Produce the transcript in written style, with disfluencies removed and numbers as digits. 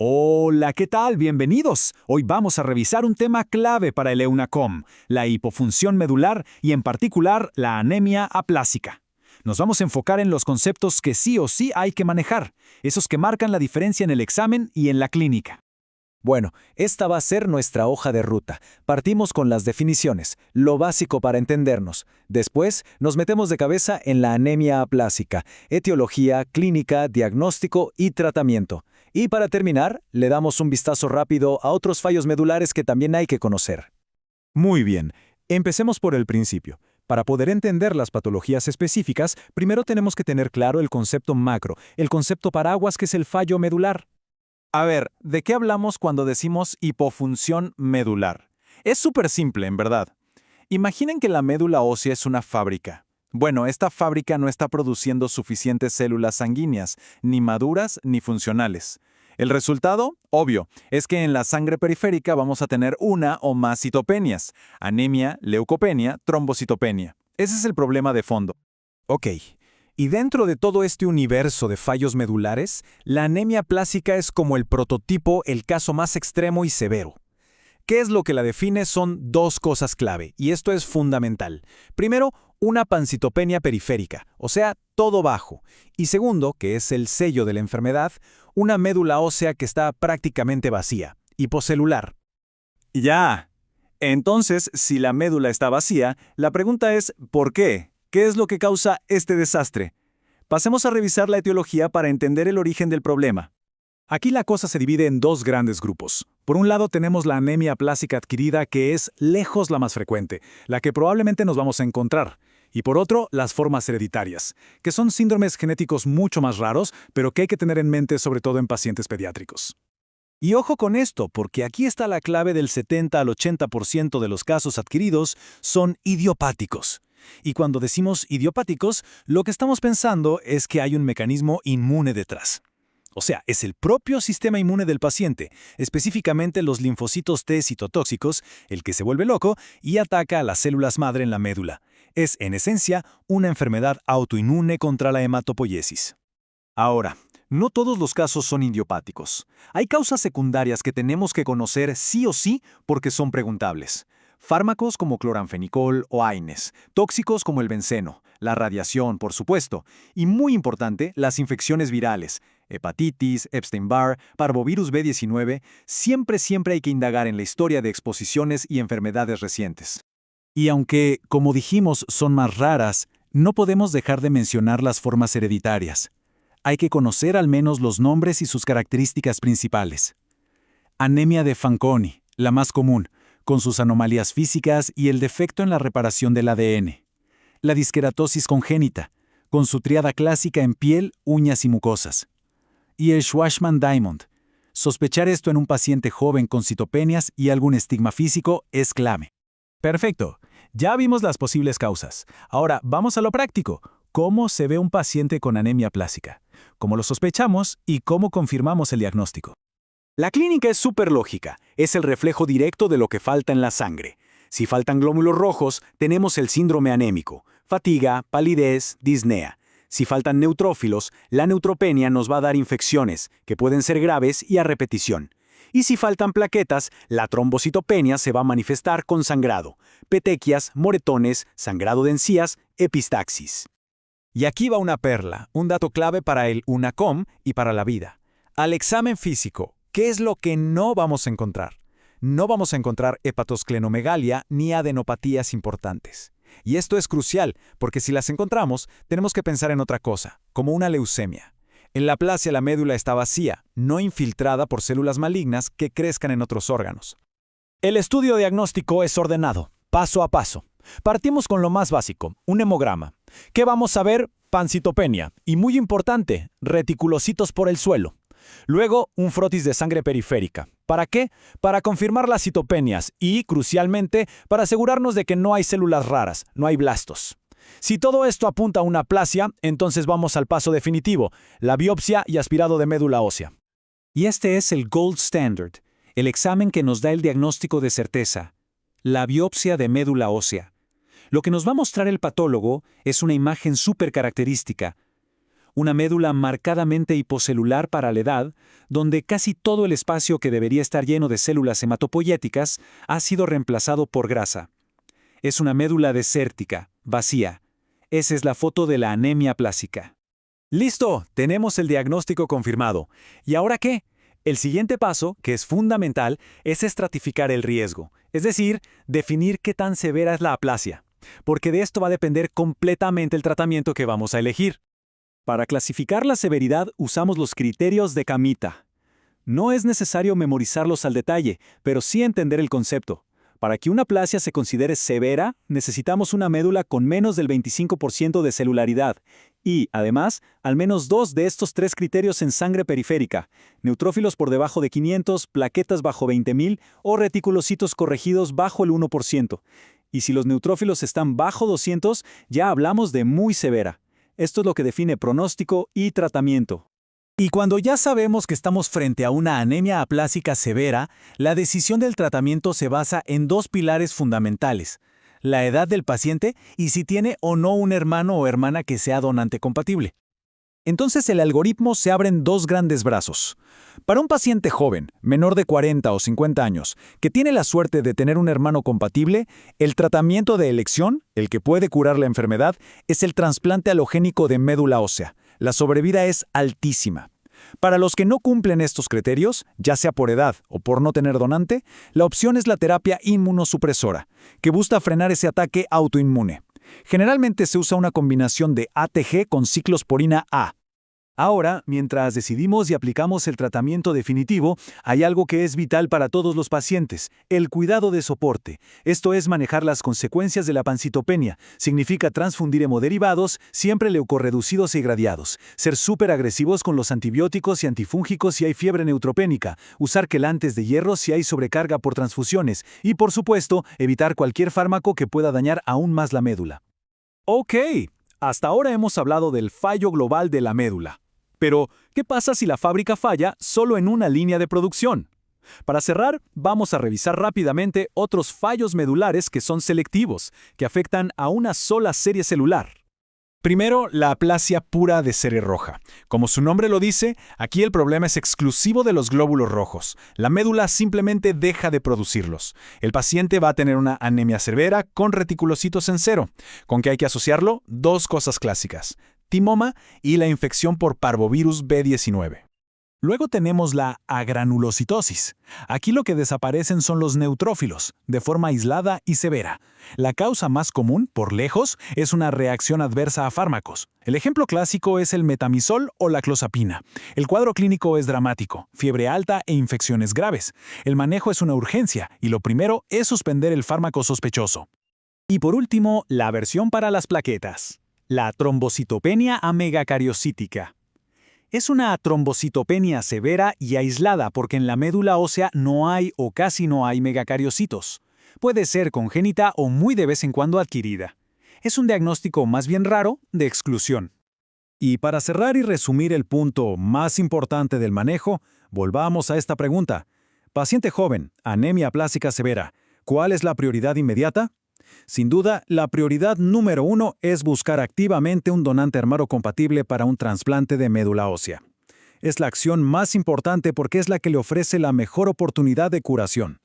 Hola, ¿qué tal? Bienvenidos. Hoy vamos a revisar un tema clave para el EUNACOM, la hipofunción medular y en particular la anemia aplásica. Nos vamos a enfocar en los conceptos que sí o sí hay que manejar, esos que marcan la diferencia en el examen y en la clínica. Bueno, esta va a ser nuestra hoja de ruta. Partimos con las definiciones, lo básico para entendernos. Después, nos metemos de cabeza en la anemia aplásica, etiología, clínica, diagnóstico y tratamiento. Y para terminar, le damos un vistazo rápido a otros fallos medulares que también hay que conocer. Muy bien, empecemos por el principio. Para poder entender las patologías específicas, primero tenemos que tener claro el concepto macro, el concepto paraguas que es el fallo medular. A ver, ¿de qué hablamos cuando decimos hipofunción medular? Es súper simple, en verdad. Imaginen que la médula ósea es una fábrica. Bueno, esta fábrica no está produciendo suficientes células sanguíneas, ni maduras ni funcionales. El resultado, obvio, es que en la sangre periférica vamos a tener una o más citopenias: anemia, leucopenia, trombocitopenia. Ese es el problema de fondo. Ok. Y dentro de todo este universo de fallos medulares, la anemia aplásica es como el prototipo, el caso más extremo y severo. ¿Qué es lo que la define? Son dos cosas clave, y esto es fundamental. Primero, una pancitopenia periférica, o sea, todo bajo. Y segundo, que es el sello de la enfermedad, una médula ósea que está prácticamente vacía, hipocelular. Ya. Entonces, si la médula está vacía, la pregunta es ¿por qué? ¿Qué es lo que causa este desastre? Pasemos a revisar la etiología para entender el origen del problema. Aquí la cosa se divide en dos grandes grupos. Por un lado tenemos la anemia aplásica adquirida, que es lejos la más frecuente, la que probablemente nos vamos a encontrar. Y por otro, las formas hereditarias, que son síndromes genéticos mucho más raros, pero que hay que tener en mente sobre todo en pacientes pediátricos. Y ojo con esto, porque aquí está la clave: del 70 al 80% de los casos adquiridos son idiopáticos. Y cuando decimos idiopáticos, lo que estamos pensando es que hay un mecanismo inmune detrás. O sea, es el propio sistema inmune del paciente, específicamente los linfocitos T citotóxicos, el que se vuelve loco y ataca a las células madre en la médula. Es, en esencia, una enfermedad autoinmune contra la hematopoiesis. Ahora, no todos los casos son idiopáticos. Hay causas secundarias que tenemos que conocer sí o sí porque son preguntables. Fármacos como cloranfenicol o AINES, tóxicos como el benceno, la radiación, por supuesto, y muy importante, las infecciones virales, hepatitis, Epstein-Barr, parvovirus B19, siempre hay que indagar en la historia de exposiciones y enfermedades recientes. Y aunque, como dijimos, son más raras, no podemos dejar de mencionar las formas hereditarias. Hay que conocer al menos los nombres y sus características principales. Anemia de Fanconi, la más común, con sus anomalías físicas y el defecto en la reparación del ADN. La disqueratosis congénita, con su tríada clásica en piel, uñas y mucosas. Y el Schwarzman-Diamond. Sospechar esto en un paciente joven con citopenias y algún estigma físico es clave. Perfecto. Ya vimos las posibles causas. Ahora vamos a lo práctico. ¿Cómo se ve un paciente con anemia aplásica? ¿Cómo lo sospechamos y cómo confirmamos el diagnóstico? La clínica es súper lógica, es el reflejo directo de lo que falta en la sangre. Si faltan glóbulos rojos, tenemos el síndrome anémico, fatiga, palidez, disnea. Si faltan neutrófilos, la neutropenia nos va a dar infecciones, que pueden ser graves y a repetición. Y si faltan plaquetas, la trombocitopenia se va a manifestar con sangrado, petequias, moretones, sangrado de encías, epistaxis. Y aquí va una perla, un dato clave para el EUNACOM y para la vida. Al examen físico, ¿qué es lo que no vamos a encontrar? No vamos a encontrar hepatosclenomegalia ni adenopatías importantes. Y esto es crucial, porque si las encontramos, tenemos que pensar en otra cosa, como una leucemia. En la aplasia la médula está vacía, no infiltrada por células malignas que crezcan en otros órganos. El estudio diagnóstico es ordenado, paso a paso. Partimos con lo más básico, un hemograma. ¿Qué vamos a ver? Pancitopenia. Y muy importante, reticulocitos por el suelo. Luego, un frotis de sangre periférica. ¿Para qué? Para confirmar las citopenias y, crucialmente, para asegurarnos de que no hay células raras, no hay blastos. Si todo esto apunta a una aplasia, entonces vamos al paso definitivo, la biopsia y aspirado de médula ósea. Y este es el gold standard, el examen que nos da el diagnóstico de certeza, la biopsia de médula ósea. Lo que nos va a mostrar el patólogo es una imagen súper característica. una médula marcadamente hipocelular para la edad, donde casi todo el espacio que debería estar lleno de células hematopoyéticas ha sido reemplazado por grasa. Es una médula desértica, vacía. Esa es la foto de la anemia plásica. ¡Listo! Tenemos el diagnóstico confirmado. ¿Y ahora qué? El siguiente paso, que es fundamental, es estratificar el riesgo, es decir, definir qué tan severa es la aplasia, porque de esto va a depender completamente el tratamiento que vamos a elegir. Para clasificar la severidad usamos los criterios de Kamita. No es necesario memorizarlos al detalle, pero sí entender el concepto. Para que una aplasia se considere severa, necesitamos una médula con menos del 25% de celularidad y, además, al menos 2 de estos 3 criterios en sangre periférica: neutrófilos por debajo de 500, plaquetas bajo 20.000 o reticulocitos corregidos bajo el 1%. Y si los neutrófilos están bajo 200, ya hablamos de muy severa. Esto es lo que define pronóstico y tratamiento. Y cuando ya sabemos que estamos frente a una anemia aplásica severa, la decisión del tratamiento se basa en 2 pilares fundamentales: la edad del paciente y si tiene o no un hermano o hermana que sea donante compatible. Entonces el algoritmo se abre en 2 grandes brazos. Para un paciente joven, menor de 40 o 50 años, que tiene la suerte de tener un hermano compatible, el tratamiento de elección, el que puede curar la enfermedad, es el trasplante alogénico de médula ósea. La sobrevida es altísima. Para los que no cumplen estos criterios, ya sea por edad o por no tener donante, la opción es la terapia inmunosupresora, que busca frenar ese ataque autoinmune. Generalmente se usa una combinación de ATG con ciclosporina A. Ahora, mientras decidimos y aplicamos el tratamiento definitivo, hay algo que es vital para todos los pacientes: el cuidado de soporte. Esto es manejar las consecuencias de la pancitopenia. Significa transfundir hemoderivados, siempre leucorreducidos e irradiados. Ser súper agresivos con los antibióticos y antifúngicos si hay fiebre neutropénica. Usar quelantes de hierro si hay sobrecarga por transfusiones. Y, por supuesto, evitar cualquier fármaco que pueda dañar aún más la médula. Ok, hasta ahora hemos hablado del fallo global de la médula. Pero, ¿qué pasa si la fábrica falla solo en una línea de producción? Para cerrar, vamos a revisar rápidamente otros fallos medulares que son selectivos, que afectan a una sola serie celular. Primero, la aplasia pura de serie roja. Como su nombre lo dice, aquí el problema es exclusivo de los glóbulos rojos. La médula simplemente deja de producirlos. El paciente va a tener una anemia severa con reticulocitos en cero. ¿Con qué hay que asociarlo? 2 cosas clásicas: timoma y la infección por parvovirus B19. Luego tenemos la agranulocitosis. Aquí lo que desaparecen son los neutrófilos, de forma aislada y severa. La causa más común, por lejos, es una reacción adversa a fármacos. El ejemplo clásico es el metamizol o la clozapina. El cuadro clínico es dramático: fiebre alta e infecciones graves. El manejo es una urgencia y lo primero es suspender el fármaco sospechoso. Y por último, la aversión para las plaquetas: la trombocitopenia amegacariocítica. Es una trombocitopenia severa y aislada porque en la médula ósea no hay o casi no hay megacariocitos. Puede ser congénita o muy de vez en cuando adquirida. Es un diagnóstico más bien raro de exclusión. Y para cerrar y resumir el punto más importante del manejo, volvamos a esta pregunta. Paciente joven, anemia aplásica severa, ¿cuál es la prioridad inmediata? Sin duda, la prioridad número 1 es buscar activamente un donante hermano compatible para un trasplante de médula ósea. Es la acción más importante porque es la que le ofrece la mejor oportunidad de curación.